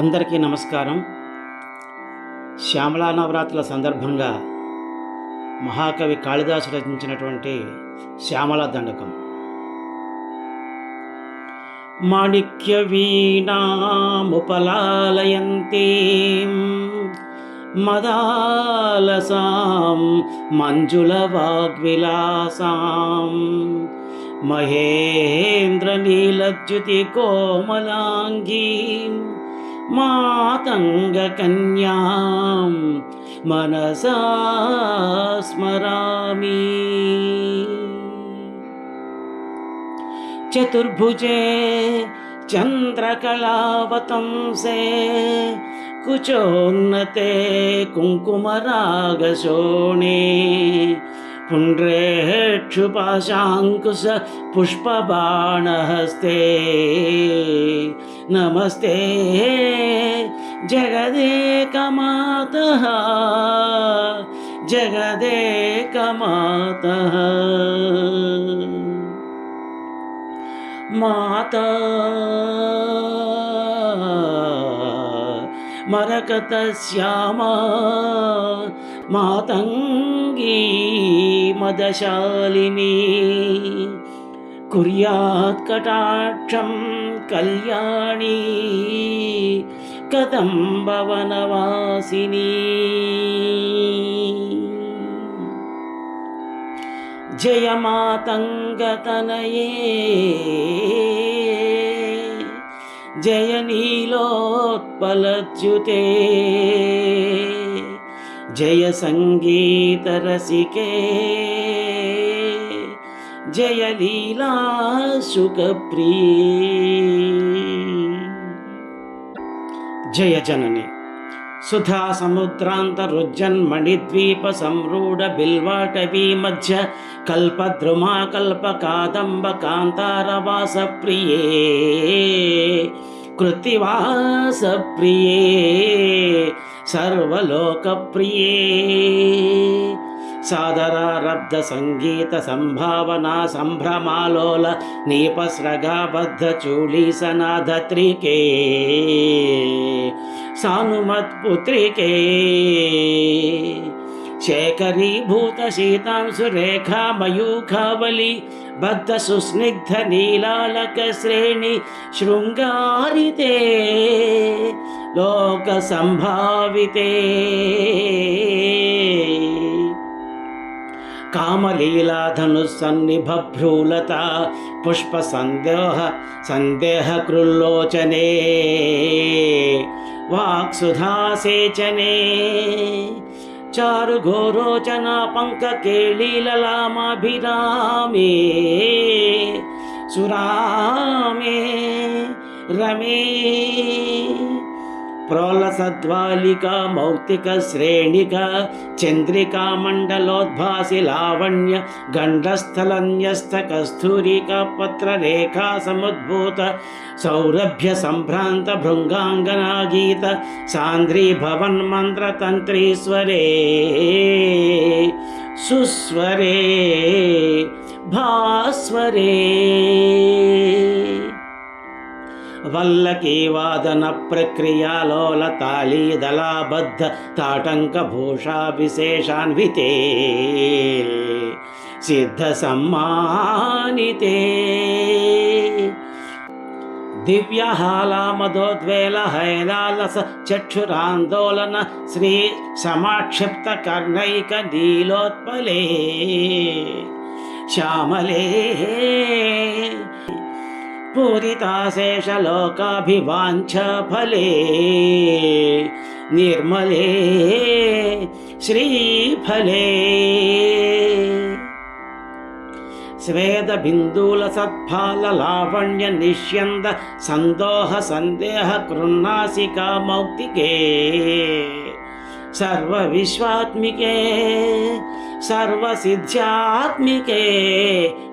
అందరికీ నమస్కారం. శ్యామలా నవరాత్రుల సందర్భంగా మహాకవి కాళిదాసు రచించినటువంటి శ్యామలా దండకం. మాణిక్య వీణాముపలాలయంతీం మదాలసాం మంజుల వాగ్విలాసాం మహేంద్ర నీలద్యుతి కోమలాంగీం మాతంగ కన్యాం మనసా స్మరామి. చతుర్భుజే చంద్రకళావతంసే కుచోన్నతే కుంకుమరాగశోణే పుండ్రేక్షుపాశాంకుశ పుష్పబాణహస్తే నమస్తే జగదేకమాతః జగదేకమాతః. మాతా మరకతశ్యామా మాతంగీ మదశాలిని కుర్యాత్ కటాక్షం కళ్యాణి కదంబవనవాసిని. జయ మాతంగతనయే జయ నీలోత్పలచ్యుతే జయ సంగీతరసికే జయ లీలాశుకప్రియే. జయ జనని సుధా సముద్రాంతరుజ్జన్మణిద్వీప సంరూఢ బిల్వాటవీ మధ్య కల్పద్రుమా కల్పకాదంబ కాంతారవాస ప్రియే కృత్తివాస ప్రియే సర్వలోక ప్రియే. సాదరారబ్ధ సంగీత సంభావనా సంభ్రమాలోల నీపస్రగాబద్ధ చూళీసనాధత్రికే సానుమత్పుత్రికే శేఖరీభూత శీతాంశురేఖా మయూఖావళి బద్ధ సుస్నిగ్ధ నీలాలక శ్రేణి శృంగారితే లోక సంభావితే కామలీలాధనుస్సన్నిభ్రూలత పుష్ప సందేహ కృల్లోచనే వాక్సుధాసేచనే చారు ఘోరోచన పంకకేళీలలామాభిరామే సురామే రమే ప్రోలసద్వాలికా మౌక్తిక శ్రేణిక చంద్రికా మండలోద్భాసి లావణ్య గండస్థలన్యస్త కస్తూరిక పత్రరేఖా సముద్భూత సౌరభ్య సంభ్రాంత భృంగాంగనా గీత సాంద్రీ భవన్ మంత్ర తంత్రీస్వరే సుస్వరే భాస్వరే వల్లకీ వాదన ప్రక్రియాలోల తాళీదళాబద్ధ తాటంక భూషా విశేషాన్వితే సిద్ధ సమ్మానితే దివ్యహాలామదోద్వేల హైలాలస చక్షురాందోళన శ్రీ సమాక్షిప్త కర్ణైక నీలోత్పలే శ్యామలే పూరితాశేషలోకాభివాంఛ ఫలే నిర్మలే శ్రీఫలే స్వేద బిందూల సత్ఫాల లావణ్య నిష్యంద సందోహ సందేహ కృన్నాసికా మౌక్తికే సర్వ విశ్వాత్మికే సర్వసిద్ధ్యాత్మికే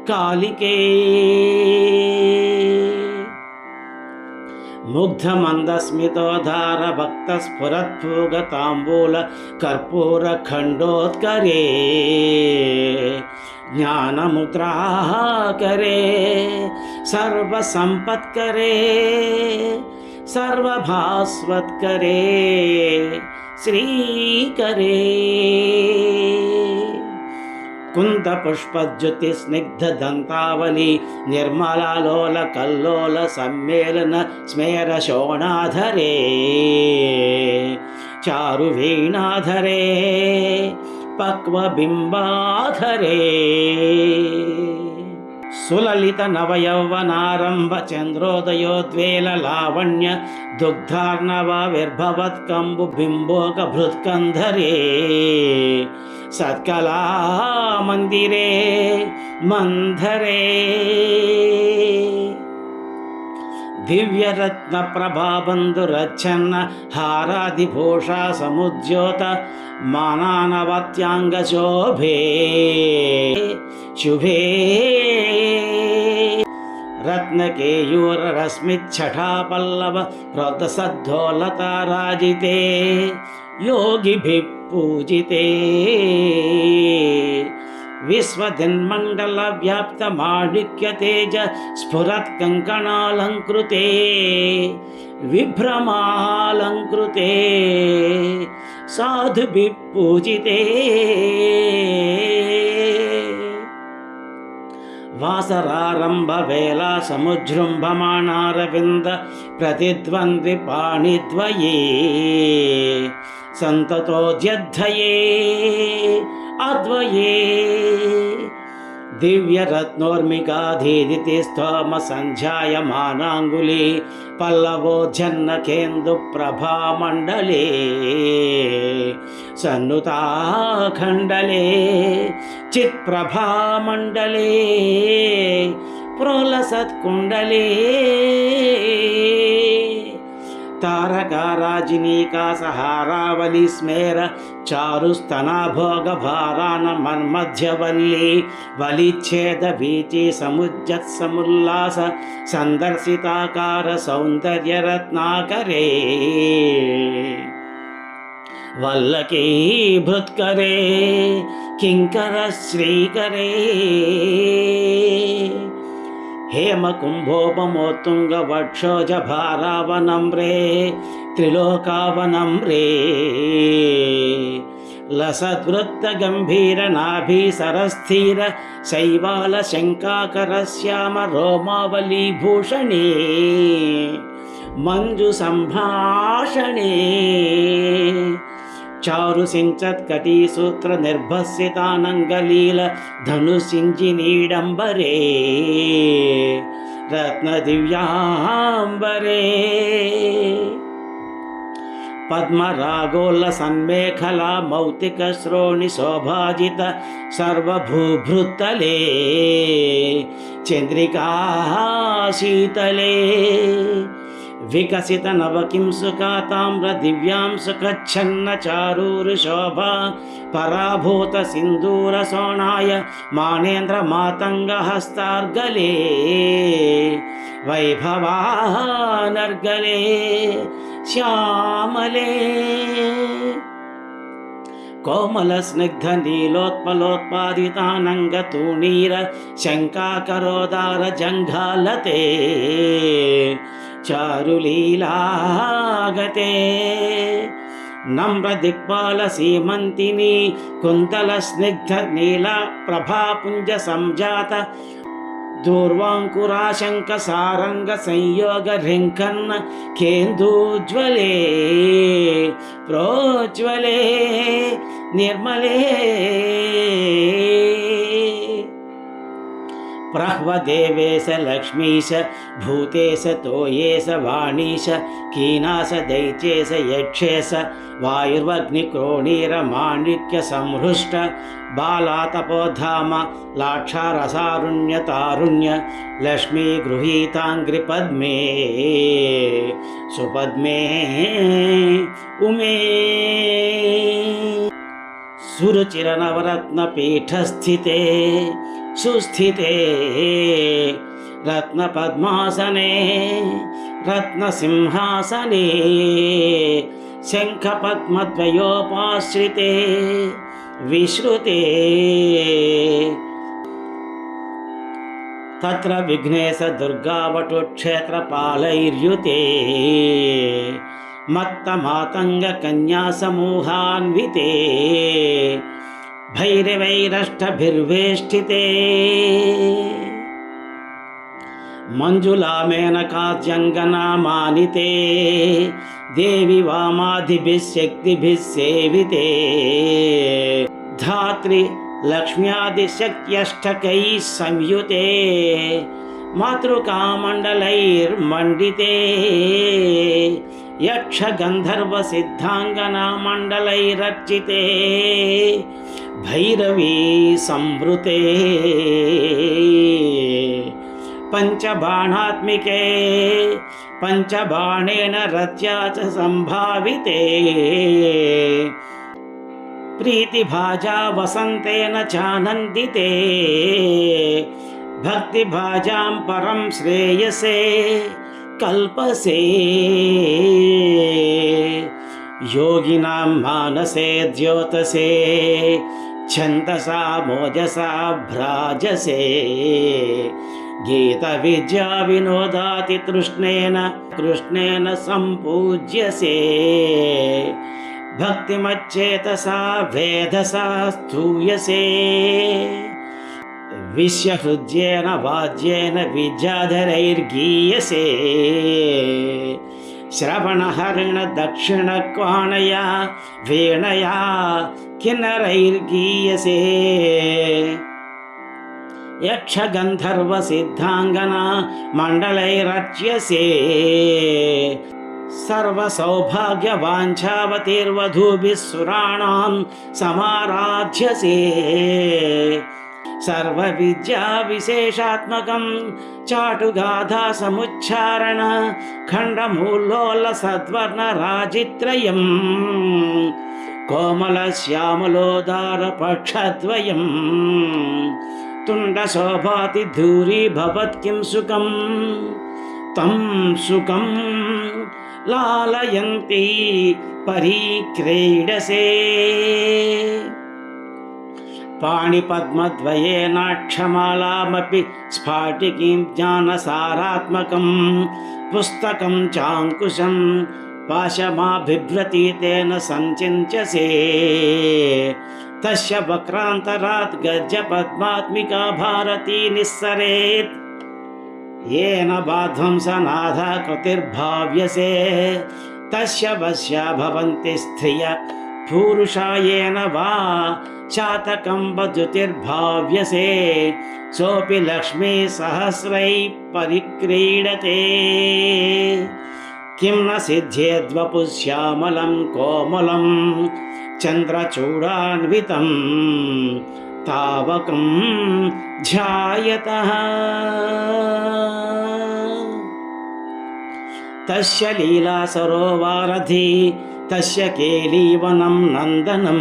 కాళికే ముగ్ధమందస్మితోధార భక్త స్ఫురత్ఫూగతాంబూల కర్పూర ఖండోత్కరే ज्ञानमुद्राकरे सर्वसंपत्करे सर्वभास्वत्करे श्रीकरे कुन्दपुष्पद्युति स्निग्धदन्तावली निर्मलालोल कल्लोल सम्मेलन स्मेर शोणाधरे चारुवीणाधरे पक्वबिम्बाधरे सुललित नवयौवनारम्भ चन्द्रोदयोद्वेल लावण्य दुग्धार्णवाविर्भवत्कम्बुबिम्बोकभृत्कन्धरे सत्कला मन्दिरे मन्धरे दिव्यरत्नप्रभाबन्धुरच्छन्न हारादिभूषा समुद्योत मानानवत्याङ्गशोभे शुभे रत्नकेयूररश्मिच्छटापल्लव प्रोदसद्धोलताराजिते योगिभिः पूजिते विश्वदिन्मण्डलव्याप्तमाणिक्यतेज स्फुरत्कङ्कणालङ्कृते विभ्रमालङ्कृते साधुभिः पूजिते वासरारम्भवेला समुजृम्भमाणारविन्द प्रतिद्वन्द्विपाणिद्वये सन्ततोऽध्यद्धये अद्वये दिव्यरत्नोर्मिकाधीदिति स्तोमसञ्ध्यायमानाङ्गुली पल्लवोज्जन्नकेन्दुप्रभामण्डले सन्नुताखण्डले चित्प्रभामण्डले प्रोलसत्कुण्डले तारकाराजिनीकासहारावली स्मेर चारुस्तनाभोगभारानमन्मध्यवल्ली वलिच्छेदवीची समुज्जत्समुल्लास सन्दर्शिताकार सौन्दर्यरत्नाकरे वल्लकी भृत्करे किङ्कर श्रीकरे हेमकुम्भोपमोत्तुङ्गवक्षोजभारावनम्रे त्रिलोकावनम्रे लसद्वृत्तगम्भीरनाभिसरस्थिर शैवालशङ्काकरश्याम रोमावलीभूषणे मञ्जुसम्भाषणे चारुसिञ्चत्कटीसूत्र निर्भस्सितानङ्गलील धनुसिञ्जिनीडम्बरे रत्नदिव्याम्बरे पद्मरागोल्लसन्मेखला मौक्तिकश्रोणिशोभाजित सर्वभूभृत्तले चन्द्रिकाशीतले विकसित नवकिंसुका ताम्र दिव्यां सुखच्छन्न चारूरुशोभा पराभूत सिन्दूर सोणाय मानेन्द्र मातङ्गहस्तार्गले वैभवानर्गले श्यामले कोमलस्निग्ध नीलोत्पलोत्पादितानङ्गतूणीर शङ्काकरोदार जङ्घालते चारुलीलागते नम्रदिक्पालसीमन्तिनी कुन्तलस्निग्धनीला प्रभापुञ्जसंजात दूर्वाङ्कुराशङ्कसारङ्गसंयोगरिङ्कन् केन्दूज्वले प्रोज्वले निर्मले प्रह्वदेवेश लक्ष्मीश भूतेश तोयेश वाणीश कीनाश दैत्येश यक्षेश वायुर्वग्निक्रोणीरमाणिक्यसंहृष्ट बालातपोधाम लाक्षारसारुण्यतारुण्य लक्ष्मी गृहीताङ्घ्रिपद्मे सुपद्मे उमे सुरुचिरनवरत्नपीठस्थिते सुस्थिते रत्नपद्मासने रत्नसिंहासने शङ्खपद्मद्वयोपाश्रिते विश्रुते तत्र विघ्नेश दुर्गावटु क्षेत्रपालैर्युते मत्तमातङ्ग कन्यासमूहान्विते भैरवैरष्टभिर्वेष्टिते मंजुला मेनकाद्यङ्गनामानिते देवी वामादिभिः शक्तिभिः सेविते धात्री लक्ष्म्यादिशक्त्यष्टकैः संयुते मातृकामण्डलैर्मण्डिते यक्षगन्धर्वसिद्धाङ्गनामण्डलैरर्चिते भैरवी संवृते पंचबाणात्मिके पंचबाणेन रत्या च संभाविते प्रीतिभाजा वसन्तेन चानन्दिते भक्तिभाजां परं श्रेयसे कल्पसे योगिनां मानसे द्योतसे छन्दसा मोजसा भ्राजसे गीतविद्या विनोदाति कृष्णेन सम्पूज्यसे भक्तिमच्चेतसा वेधसा स्तूयसे विश्वहृद्येन वाद्येन विद्याधरैर्गीयसे श्रवणहरिण दक्षिणक्वाणया वीणया किन्नरैर्गीयसे यक्षगन्धर्वसिद्धाङ्गना मण्डलैरर्च्यसे सर्वसौभाग्यवाञ्छावतीर्वधूभिः सुराणां समाराध्यसे सर्वविद्याविशेषात्मकं चाटुगाथा समुच्चारण खण्डमूल्लोलसद्वर्णराजित्रयम् कोमलश्यामलोदारपक्षद्वयम् तुण्डशोभाति धूरी भवत् किं सुखं तं सुखं लालयन्ती परिक्रीडसे पाणिपद्मद्वयेनाक्षमालामपि स्फाटिकीं ज्ञानसारात्मकं पुस्तकं चाङ्कुशं पाशमाबिभ्रति तेन सञ्चिन्त्यसे तस्य वक्रान्तरात् गजपद्मात्मिका भारती निस्सरेत् येन बाध्वंसनाथा कृतिर्भाव्यसे तस्य वश्या भवन्ति स्त्रिय पुरुषा येन वा शातकं वधुतिर्भाव्यसे सोऽपि लक्ष्मी सहस्रै परिक्रीडते किं न सिद्ध्येद्वपुश्यामलं कोमलं चन्द्रचूडान्वितं तावकं ध्यायतः तस्य लीला सरोवारधि तस्य केलीवनं नन्दनं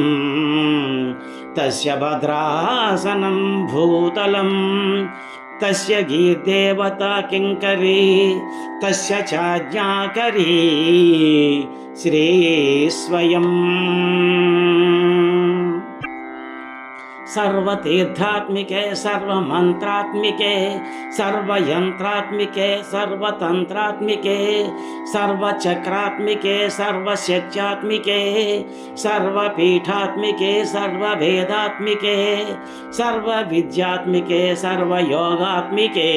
तस्य भद्रासनं भूतलं तस्य गीर्देवता किङ्करी तस्य चाज्ञाकरी श्री स्वयं सर्वतीर्थात्मिके सर्वमन्त्रात्मिके सर्वयन्त्रात्मिके सर्वतन्त्रात्मिके सर्वचक्रात्मिके सर्वशक्त्यात्मिके सर्वपीठात्मिके सर्ववेदात्मिके सर्वविद्यात्मिके सर्वयोगात्मिके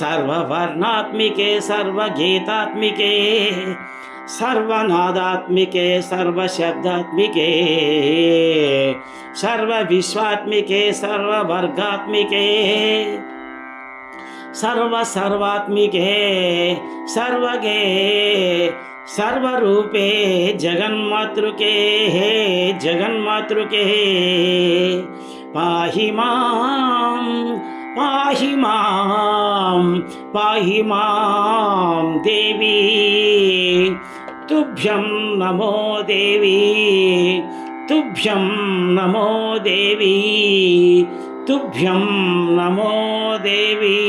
सर्ववर्णात्मिके सर्वगीतात्मिके सर्वनादात्मिके सर्वशब्दात्मिके सर्वविश्वात्मिके सर्ववर्गात्मिके सर्वात्मिके सर्वगे सर्वरूपे जगन्मातृके जगन्मातृके पाहि मां पाहि मां पाहि मां देवी तुभ्यं नमो देवी तुभ्यं नमो देवी तुभ्यं नमो देवी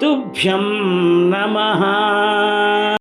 तुभ्यं नमः।